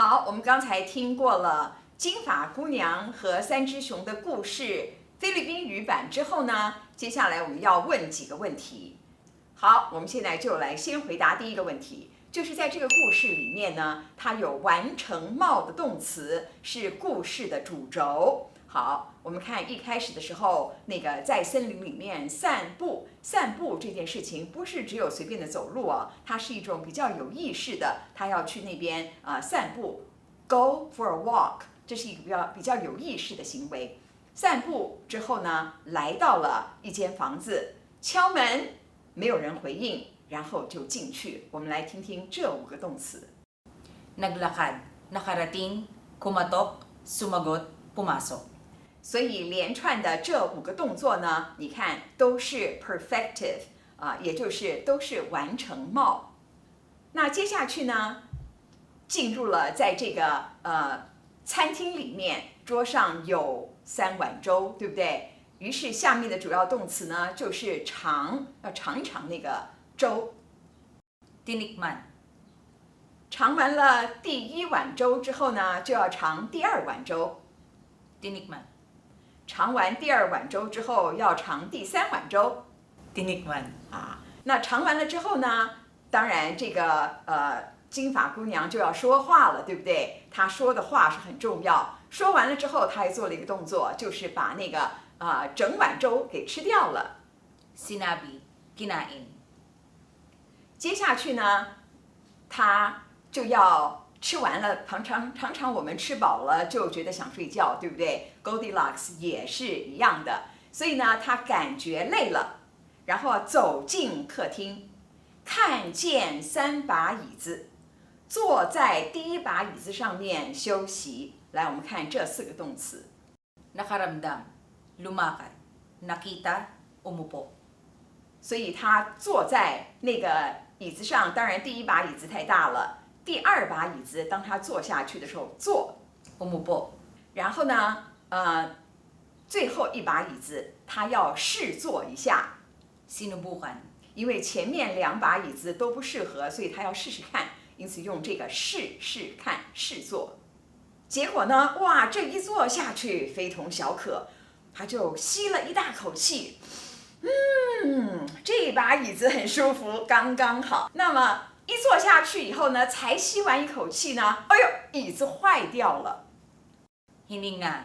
好，我们刚才听过了金发姑娘和三只熊的故事菲律宾语版之后呢，接下来我们要问几个问题。好，我们现在就来先回答第一个问题，就是在这个故事里面呢，它有完成貌的动词是故事的主轴。好，我们看一开始的时候，那个在森林里面散步，散步这件事情不是只有随便的走路哦，它是一种比较有意识的，他要去那边散步 ，go for a walk， 这是一个比较有意识的行为。散步之后呢，来到了一间房子，敲门，没有人回应，然后就进去。我们来听听这5个动词。 Naglakad, nakarating, kumatok, sumagot, pumasok. 所以连串的这5个动作呢，你看都是 perfective 也就是都是完成貌。那接下去呢，进入了在这个餐厅里面，桌上有3碗粥，对不对？于是下面的主要动词呢，就是尝，要尝一尝那个粥。 Tinikman, 尝完了第1碗粥之后呢，就要尝第2碗粥。 tinikman, 尝完第2碗粥之后，要尝第3碗粥。 tinikman. 那尝完了之后呢，当然这个金发姑娘就要说话了，对不对？她说的话是很重要。说完了之后，她还做了一个动作，就是把那个整碗粥给吃掉了。 Sinabi, kinain. 接下去呢，她就要吃完了，常常我们吃饱了就觉得想睡觉，对不对？ Goldilocks 也是一样的，所以呢，她感觉累了，然后走进客厅，看见3把椅子，坐在第1把椅子上面休息。来，我们看这4个动词。 Nakaramdam, lumakad, nakita, umupo. 所以他坐在那个椅子上，当然第1把椅子太大了，第2把椅子当他坐下去的时候坐 Umupo. 然后呢最后1把椅子他要试坐一下， Sinubukan, 因为前面2把椅子都不适合，所以他要试试看，因此用这个试试看，试坐。结果呢，哇，这一坐下去非同小可，他就吸了一大口气，这把椅子很舒服，刚刚好。那么一坐下去以后呢，才吸完一口气呢，哎呦，椅子坏掉了。 hininga,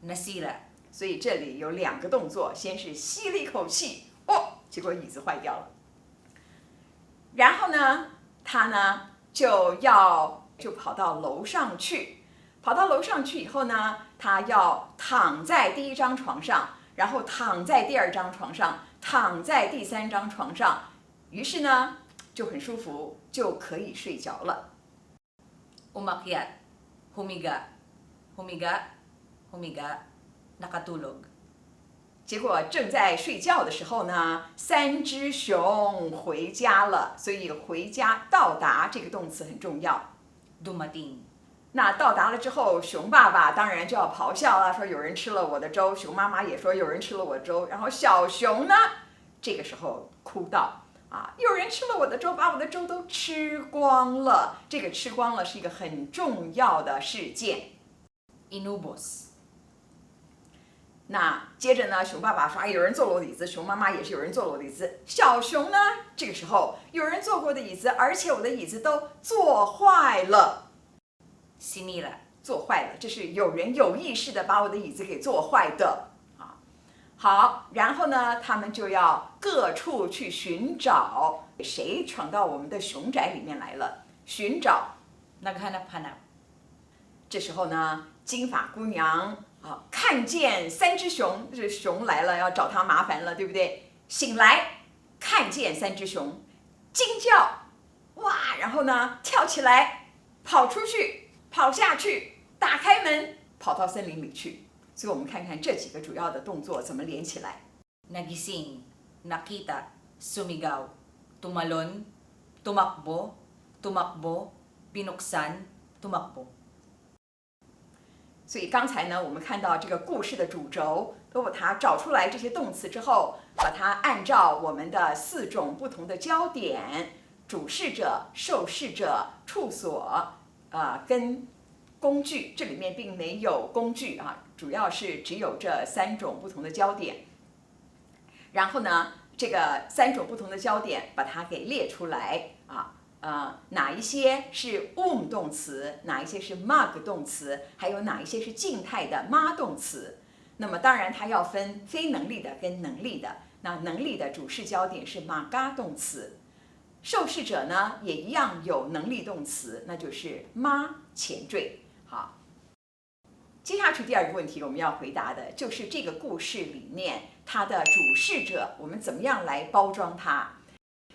nasira. 所以这里有2个动作，先是吸了一口气，结果椅子坏掉了。然后呢，他呢就跑到楼上去，跑到楼上去以后呢，他要躺在第1张床上，然后躺在第2张床上，躺在第3张床上，于是呢就很舒服，就可以睡着了。 Umakyat, humiga, humiga, humiga, nakatulog. 结果正在睡觉的时候呢，3只熊回家了，所以回家到达这个动词很重要。 Dumating, 那到达了之后，熊爸爸当然就要咆哮了，说有人吃了我的粥。熊妈妈也说有人吃了我的粥。然后小熊呢，这个时候哭道有人吃了我的粥，把我的粥都吃光了。这个吃光了是一个很重要的事件。 inubos. 那接着呢，熊爸爸说有人坐了我的椅子，熊妈妈也是有人坐了我的椅子。小熊呢，这个时候有人坐过的椅子，而且我的椅子都坐坏了。 Sinira, 坐坏了，这是有人有意识的把我的椅子给坐坏的好，然后呢，他们就要各处去寻找谁闯到我们的熊宅里面来了，寻找。 naghanap-hanap. 这时候呢，金发姑娘看见3只熊，这熊来了要找她麻烦了，对不对？醒来看见3只熊，惊叫，哇，然后呢跳起来跑出去，跑下去，打开门，跑到森林里去。所以我们看看这几个主要的动作怎么连起来。 Nagising, nakita, sumigaw, tumalon, tumakbo, tumakbo, binuksan, tumakbo. 所以刚才呢，我们看到这个故事的主轴，都把它找出来这些动词之后，把它按照我们的4种不同的焦点：主事者、受事者、处所，跟工具，这里面并没有工具啊，主要是只有这3种不同的焦点。然后呢，这个3种不同的焦点把它给列出来啊，哪一些是 动词，哪一些是 mag 动词，还有哪一些是静态的 ma 动词。那么当然它要分非能力的跟能力的，那能力的主事焦点是 maga 动词。受试者呢也一样有能力动词，那就是 ma 前缀。好，接下去第2个问题我们要回答的就是这个故事里面它的主事者，我们怎么样来包装它。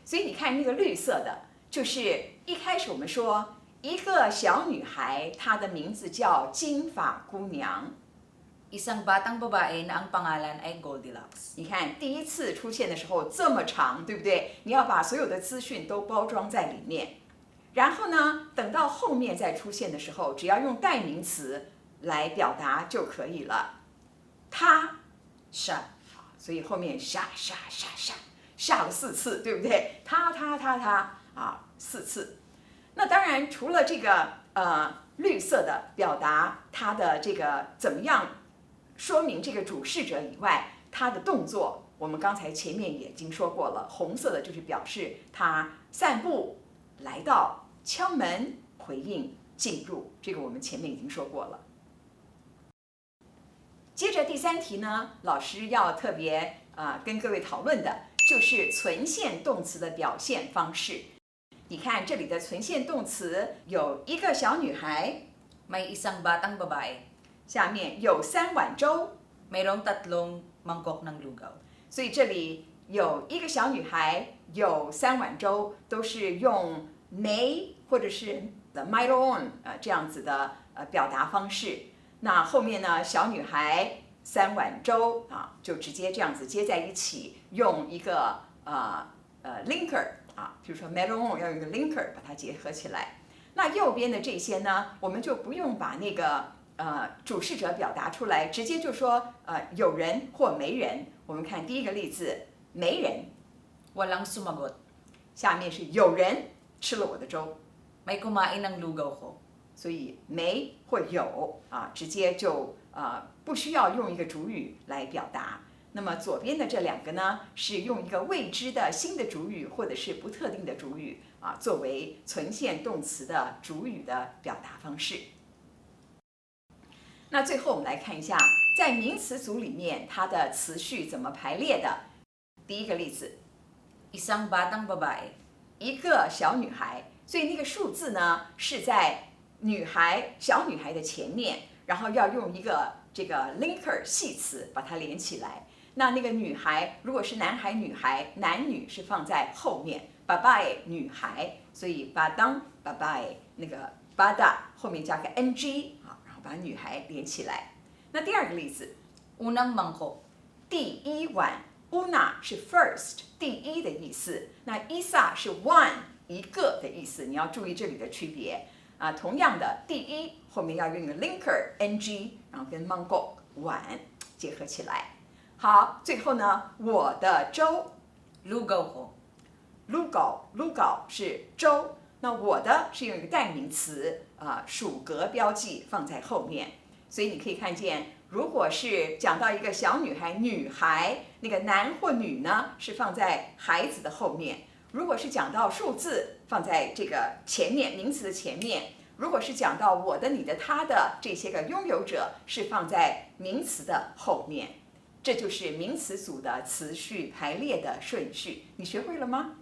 所以你看那个绿色的，就是一开始我们说一个小女孩，她的名字叫金发姑娘。Isang batang babae na ang pangalan ay Goldilocks。你看第一次出现的时候这么长，对不对？你要把所有的资讯都包装在里面。然后呢，等到后面再出现的时候，只要用代名词来表达就可以了。她Siya。所以后面下了4次，对不对？她啊，4次。那当然，除了这个绿色的表达它的这个怎么样说明这个主事者以外，它的动作我们刚才前面也已经说过了，红色的就是表示他散步、来到、敲门、回应、进入，这个我们前面已经说过了。接着第3题呢，老师要特别跟各位讨论的就是存现动词的表现方式。你看这里的存现动词有一个小女孩 May isang batang babae。下面有3碗粥 Mayroong tatlong mangkok ng lugaw。所以这里有一个小女孩，有3碗粥，都是用 may 或者是 mayroon 这样子的表达方式。那后面呢，小女孩3碗粥就直接这样子接在一起，用一个linker 比如说 mayroon 要用一个 linker 把它结合起来。那右边的这些呢，我们就不用把那个主事者表达出来，直接就说有人或没人。我们看第一个例子，没人 Walang sumagot。下面是有人吃了我的粥 May kumain ng lugaw ko。所以没或有直接就不需要用一个主语来表达。那么左边的这2个呢，是用一个未知的新的主语或者是不特定的主语作为存现动词的主语的表达方式。那最后我们来看一下，在名词组里面它的词序怎么排列的。第一个例子 Isang batang babae。一个小女孩，所以那个数字呢是在小女孩的前面，然后要用一个这个 linker 系词把它连起来。那个女孩如果是男孩女孩，男女是放在后面 babae 女孩，所以 batang babae 那个 bada 后面加个 ng 然后把女孩连起来。那第2个例子 Unang mangkok。第1碗 una 是 first 第一的意思，那 isa 是 one 一个的意思，你要注意这里的区别同样的，第1后面要用一个 linker ng， 然后跟 mangkok 碗结合起来。好，最后呢，我的粥 Lugaw ko。lugaw 是粥，那我的是用一个代名词属格标记放在后面，所以你可以看见，如果是讲到一个小女孩，女孩那个男或女呢是放在孩子的后面，如果是讲到数字放在这个前面，名词的前面，如果是讲到我的、你的、他的这些个拥有者是放在名词的后面。这就是名词组的词序排列的顺序，你学会了吗？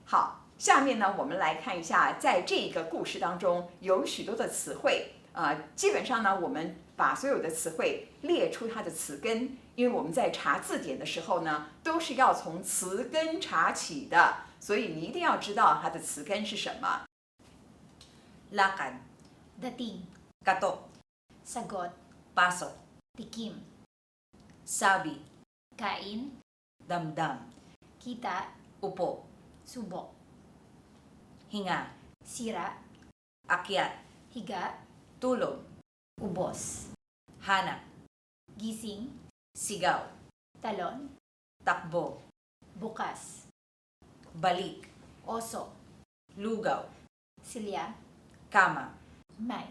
好，下面呢，我们来看一下，在这个故事当中有许多的词汇，基本上呢，我们把所有的词汇列出它的词根，因为我们在查字典的时候呢，都是要从词根查起的，所以你一定要知道它的词根是什么。Lakad。Dating, Katok。sagot, Pasok。tikim, Sabi。kain, Damdam。kita, Upo。subok, Hinga。sira, Akyat。higa, Tulog。ubos, Hanap。gising, Sigaw。talon, Takbo。bukas, Balik。oso, Lugaw。silya, Kama。may.